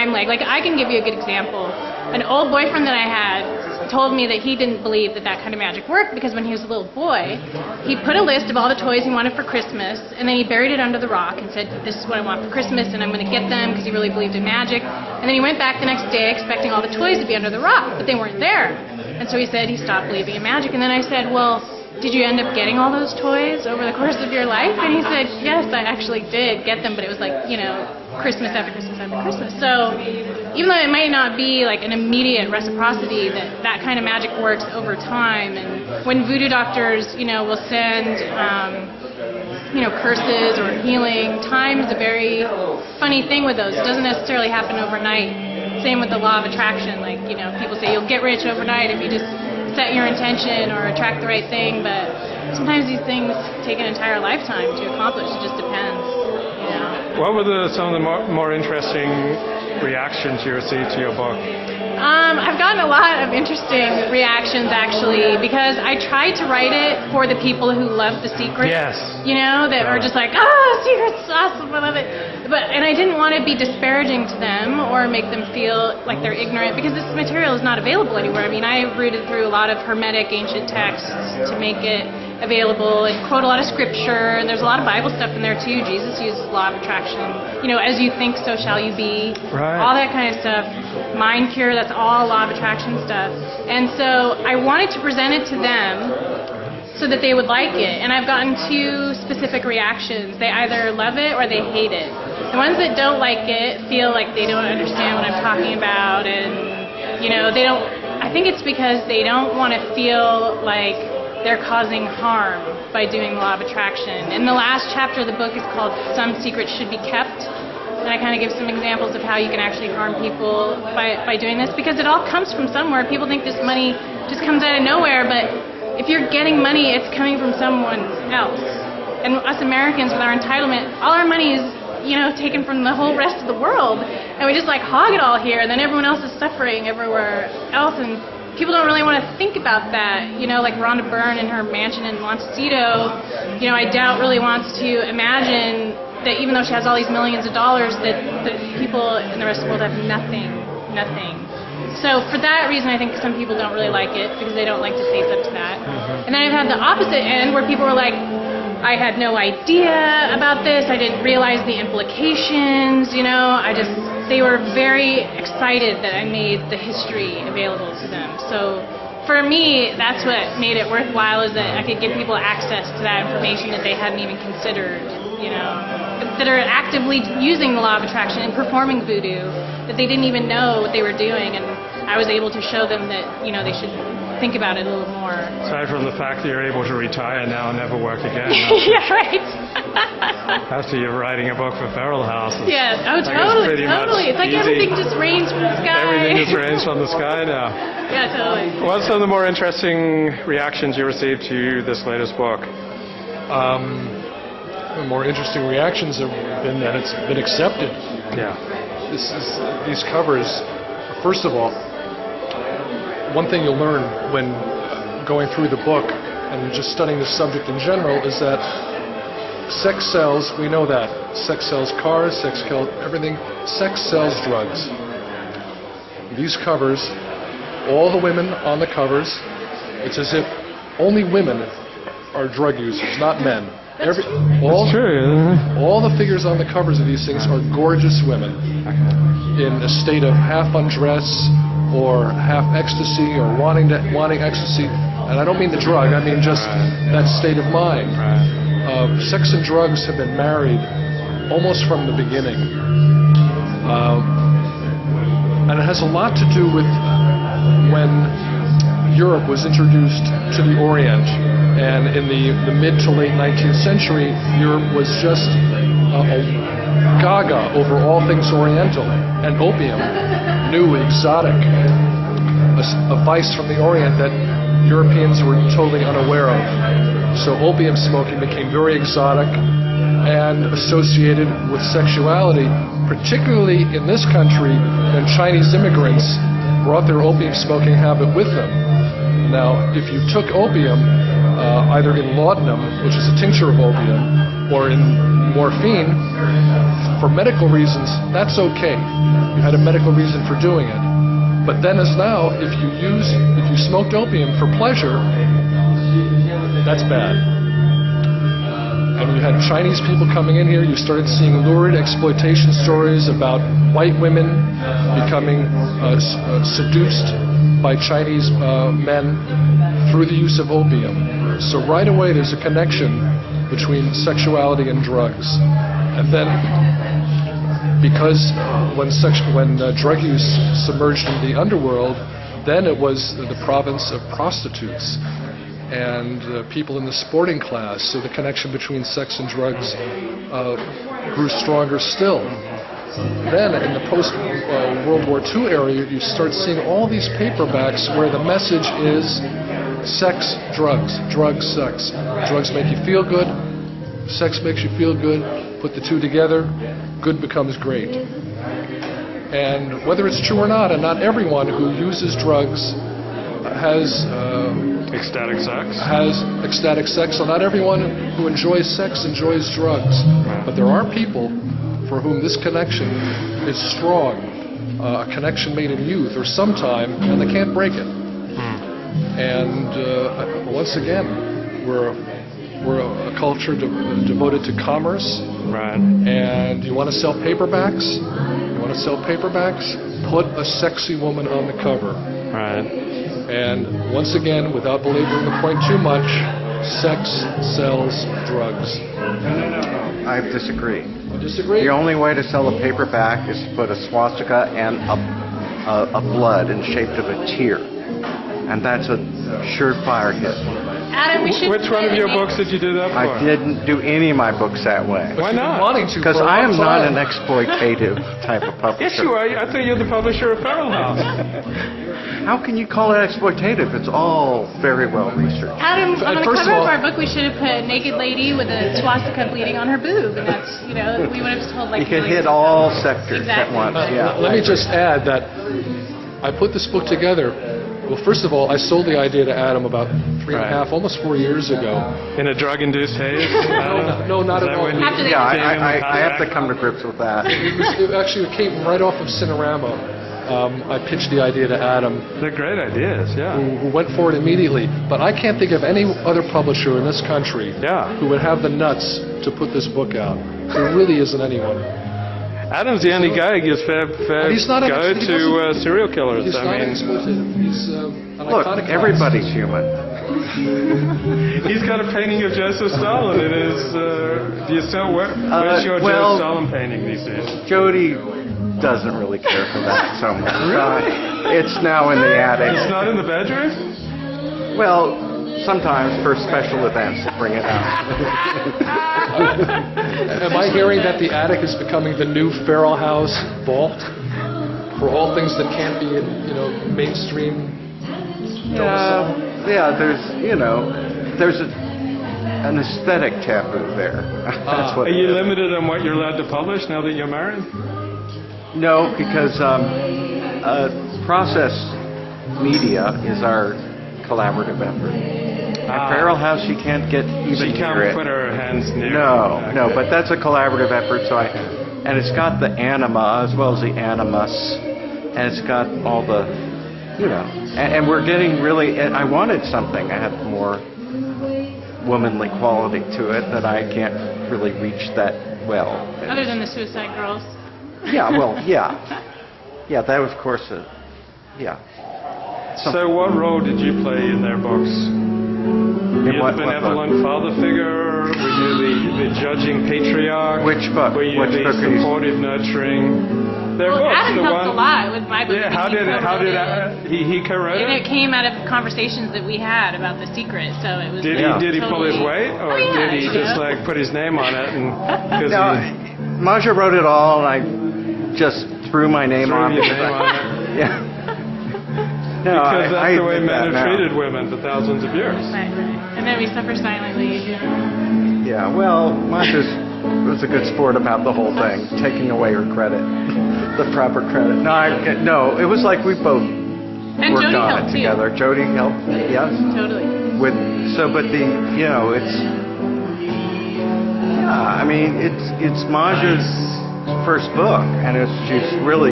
hind leg. Like, I can give you a good example. An old boyfriend that I had told me that he didn't believe that that kind of magic worked because when he was a little boy, he put a list of all the toys he wanted for Christmas, and then he buried it under the rock and said, this is what I want for Christmas, and I'm going to get them, because he really believed in magic. And then he went back the next day expecting all the toys to be under the rock, but they weren't there. And so he said he stopped believing in magic. And then I said, well, did you end up getting all those toys over the course of your life? And he said, yes, I actually did get them, but it was like, Christmas after Christmas after Christmas. So even though it might not be like an immediate reciprocity, that kind of magic works over time. And when voodoo doctors, will send, curses or healing, time is a very funny thing with those. It doesn't necessarily happen overnight. Same with the law of attraction. Like, people say you'll get rich overnight if you just set your intention or attract the right thing, but sometimes these things take an entire lifetime to accomplish. It just depends. What were some of the more interesting reactions you received to your book? I've gotten a lot of interesting reactions, actually, because I tried to write it for the people who love The Secret. Yes. That are just like, Secret's awesome, I love it. And I didn't want to be disparaging to them or make them feel like they're ignorant, because this material is not available anywhere. I mean, I rooted through a lot of Hermetic ancient texts to make it available and quote a lot of scripture, and there's a lot of Bible stuff in there too. Jesus uses law of attraction. As you think, so shall you be. Right. All that kind of stuff. Mind cure, that's all law of attraction stuff. And so I wanted to present it to them so that they would like it. And I've gotten two specific reactions. They either love it or they hate it. The ones that don't like it feel like they don't understand what I'm talking about, and they don't. I think it's because they don't want to feel like they're causing harm by doing the law of attraction. And the last chapter of the book is called Some Secrets Should Be Kept. And I kind of give some examples of how you can actually harm people by doing this, because it all comes from somewhere. People think this money just comes out of nowhere, but if you're getting money, it's coming from someone else. And us Americans, with our entitlement, all our money is, taken from the whole rest of the world. And we just hog it all here, and then everyone else is suffering everywhere else. And people don't really want to think about that. Like Rhonda Byrne in her mansion in Montecito, I doubt really wants to imagine that even though she has all these millions of dollars, that people in the rest of the world have nothing. So for that reason, I think some people don't really like it, because they don't like to face up to that. And then I've had the opposite end where people were like, I had no idea about this, I didn't realize the implications, they were very excited that I made the history available to them. So for me, that's what made it worthwhile, is that I could give people access to that information that they hadn't even considered, that are actively using the law of attraction and performing voodoo, that they didn't even know what they were doing, and I was able to show them that, they should think about it a little more. Aside from the fact that you're able to retire now and never work again. Yeah, right. After you're writing a book for feral houses. Yeah, totally. It's like everything just rains from the sky. Everything just rains from the sky now. Yeah, totally. What's some of the more interesting reactions you received to this latest book? The more interesting reactions have been that it's been accepted. Yeah. These covers, first of all, one thing you'll learn when going through the book and just studying the subject in general is that sex sells, we know that. Sex sells cars, sex sells everything. Sex sells drugs. These covers, all the women on the covers, it's as if only women are drug users, not men. That's true. All the figures on the covers of these things are gorgeous women in a state of half undress or half ecstasy or wanting ecstasy. And I don't mean the drug, I mean just that state of mind. Sex and drugs have been married almost from the beginning. And it has a lot to do with when Europe was introduced to the Orient. And in the mid to late 19th century, Europe was just gaga over all things Oriental. And opium, new, exotic, a vice from the Orient that Europeans were totally unaware of. So opium smoking became very exotic and associated with sexuality, particularly in this country when Chinese immigrants brought their opium smoking habit with them. Now, if you took opium, either in laudanum, which is a tincture of opium, or in morphine, for medical reasons, that's okay. You had a medical reason for doing it. But then as now, if you smoked opium for pleasure, that's bad. And you had Chinese people coming in here, you started seeing lurid exploitation stories about white women becoming seduced by Chinese men through the use of opium. So right away there's a connection between sexuality and drugs. And then, because when drug use submerged into the underworld, then it was the province of prostitutes and people in the sporting class. So the connection between sex and drugs grew stronger still. Then in the post-World War II era, you start seeing all these paperbacks where the message is sex, drugs, drugs, sex. Drugs make you feel good, sex makes you feel good, put the two together, good becomes great. And whether it's true or not, and not everyone who uses drugs has ecstatic sex. Has ecstatic sex, so not everyone who enjoys sex enjoys drugs. But there are people for whom this connection is strong, a connection made in youth or sometime, and they can't break it. And once again, we're a culture devoted to commerce. Right. And you want to sell paperbacks? You want to sell paperbacks? Put a sexy woman on the cover. Right. And once again, without belaboring the point too much, sex sells drugs. I disagree. You disagree? The only way to sell a paperback is to put a swastika and a blood in shape of a tear. And that's a surefire hit. Adam, we should. Which one of your books did you do that for? I didn't do any of my books that way. Why not? Wanting to Because for a I am long not time. an exploitative type of publisher. Yes, you are. I thought you were the publisher of Feral House. How can you call it exploitative? It's all very well researched. Adam, on the First of cover all- of our book, we should have put a naked lady with a swastika bleeding on her boob, and that's, we would have told like. You can millions hit of all people. sectors at Exactly. once. Yeah. Let I me just add that I put this book together. Well, first of all, I sold the idea to Adam about 3.5, almost 4 years ago. In a drug-induced haze? No, not Is at that all. when you- After they- Yeah, Taking I have to the come to grips with that. It actually came right off of Cinerama. I pitched the idea to Adam, They're great ideas, yeah. who went for it immediately. But I can't think of any other publisher in this country Yeah. who would have the nuts to put this book out. There really isn't anyone. Adam's the only guy who gives fair He's not an go ex- he to doesn't- serial killers. He's I not mean, exploitative. He's an Look, iconic everybody's human. he's got a painting of Joseph Stalin in his. Do you still where's your well- Joseph Stalin painting these days? Jody doesn't really care for that so much. It's now in the attic. It's not in the bedroom. Well, sometimes for special events, we'll bring it out. Am I hearing that the attic is becoming the new Feral House vault for all things that can't be in, mainstream? Yeah, there's an aesthetic taboo there. That's what Are it you is. limited on what you're allowed to publish now that you're married? No, because Process Media is our collaborative effort. At Feral House, she can't get even She can't near it. put her hands near. No, it. no, Okay. but that's a collaborative effort. And it's got the anima as well as the animus, and it's got all the, and we're getting really. And I wanted something. I had more womanly quality to it that I can't really reach that well. Other than the Suicide Girls. Yeah, well, yeah, that was of course yeah. So what role did you play in their books? Were you what the book? benevolent father figure? Were you the judging patriarch? Which book? Were you Which the book are you- supportive, nurturing? Their Well, books, Adam the helped one. a lot with my book. Yeah, how did he co-wrote And it? it came out of conversations that we had about The Secret, so it was. Did Yeah. he pull his totally- weight, or Oh, yeah, did he just yeah. like put his name on it and because No, he Maja wrote it all, and I just threw my name threw on his it. name on it? Yeah. No, Because I that's the way admit men that have now. treated women for thousands of years. Right, right. And then we suffer silently. Yeah, well, Maja was a good sport about the whole thing, taking away her credit, the proper credit. No, it was like we both And worked Jody on helped it too. together. Jody helped, yes. Totally. But it's, yeah, I mean, it's Maja's first book, and she's really